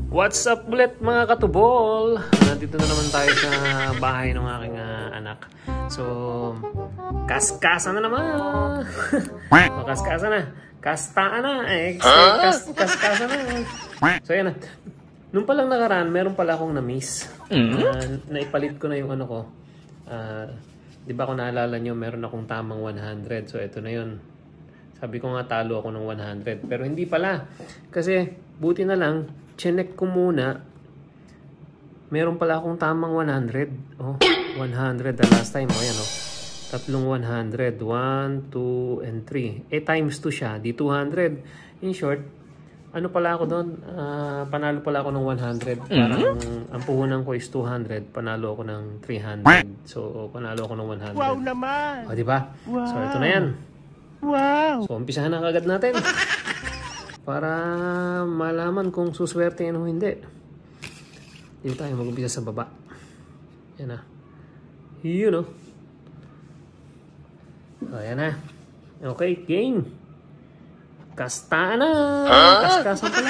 What's up ulit mga katubol? Nandito na naman tayo sa bahay ng aking anak. So, kaskasa na naman. Kaskasa na. Kastaan na. Kaskasa na. So, yan na. Nung palang nakaraan, meron pala akong na-miss. Naipalit ko na yung ano ko. Di ba kung naalala nyo, meron akong tamang 100. So, ito na yun. Sabi ko nga talo ako ng 100. Pero hindi pala. Kasi, buti na lang, chinek ko muna. Meron pala akong tamang 100. Oh, 100 the last time. Oh, yan oh. Tatlong 100. 1, 2, and 3. Times 2 siya. Di 200. In short, ano pala ako doon? Panalo pala ako ng 100. Parang ang puhunan ko is 200. Panalo ako ng 300. So, panalo ako ng 100. Wow naman! O, diba? Wow. So, ito na yan. Wow! So, umpisahan na kagad natin. Para malaman kung suswerte yan o hindi. Dito tayo mag-umpisa sa baba. Yan na. Yun o. Ayan na. Okay, game. Kastaan na. Kaskasan pala.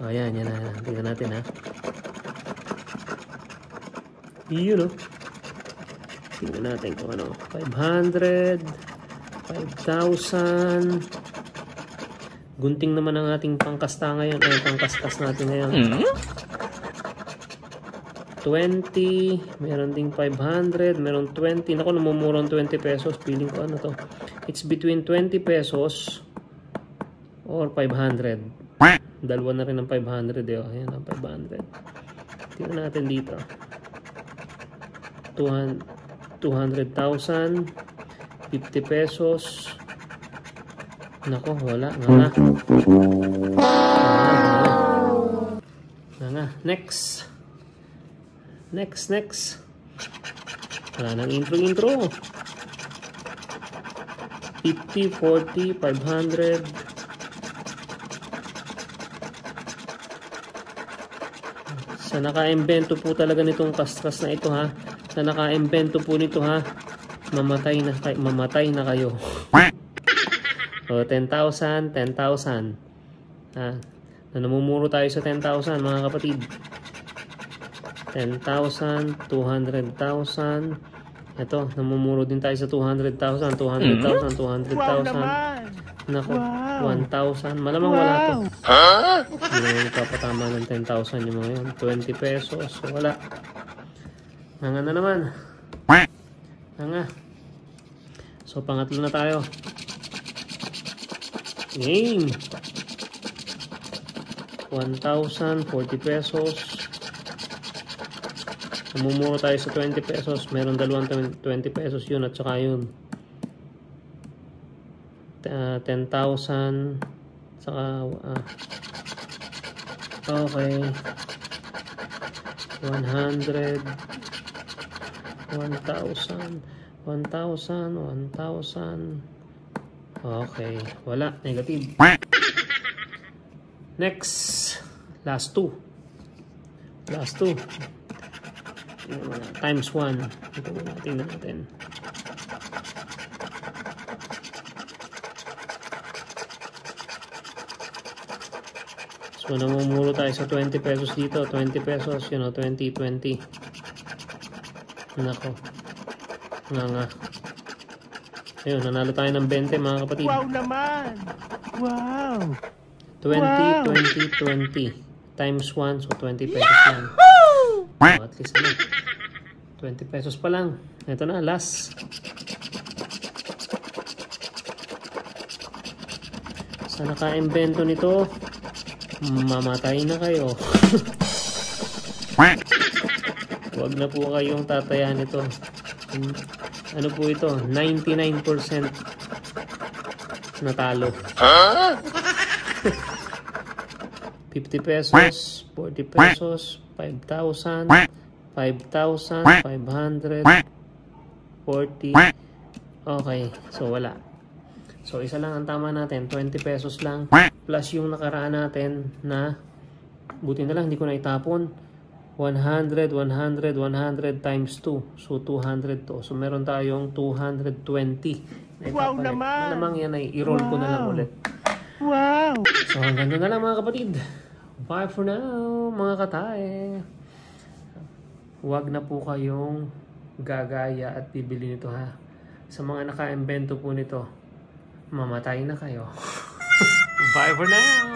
Ayan, yan na. Tingnan natin ha. Yun o. Tingnan natin kung ano. 500. 5,000. Gunting naman ang ating pangkasta ngayon. Ay, pangkastas natin ngayon. 20. Meron ding 500. Meron 20. Naku, namumurong 20 pesos. Feeling ko ano to. It's between 20 pesos or 500. Dalawa na rin ang 500 eh. Ayan ang 500. Tingnan natin dito. 200,000. 50 pesos. Nako, wala. Nga. Next. Wala nang intro. 50, 40, 500. Sa naka-invento po talaga nitong kastras na ito ha. Sa naka-invento po nito ha. Mamatay na kayo. So, 10,000. Namumuro tayo sa 10,000 mga kapatid. 10,000, 200,000. Ito, namumuro din tayo sa 200,000, 200,000. Nako, 1,000. Malamang wala to. Hindi naman kapatama ng 10,000 yung mga yun. 20 pesos. So, wala. Nga na naman. Nga. So, pangatlo na tayo. Game. 1,000, 40 pesos. Namumuro tayo sa 20 pesos. Meron dalawang 20 pesos yun at saka yun. 10,000. Saka, okay. 100. 1,000. 1,000. Okay, wala. Negative. Next. Last two. Times 1. Ito muna. Tingnan natin. So, namumuro tayo sa 20 pesos dito. 20 pesos. 20. Nako. Nga. Ayun, nanalo tayo ng 20 mga kapatid. Wow naman! Wow! 20. Times 1, so 20 pesos lang. So, at least ano, 20 pesos pa lang. Ito na, last. Sa naka-invento nito, mamatay na kayo. Huwag na po kayong tatayan nito. Ano po ito? 99% natalo. 50 pesos, 40 pesos, 5,000, 500, 40. Okay, so wala. So isa lang ang tama natin, 20 pesos lang. Plus yung nakaraan natin na, buti na lang, hindi ko na itapon. 100 times 2. So, 200 to. So, meron tayong 220. Wow naman! Malamang yan ay i-roll ko na lang ulit. Wow! So, hanggang doon na lang mga kapatid. Bye for now, mga katae. Huwag na po kayong gagaya at bibili nito ha. Sa mga naka-invento po nito, mamatay na kayo. Bye for now!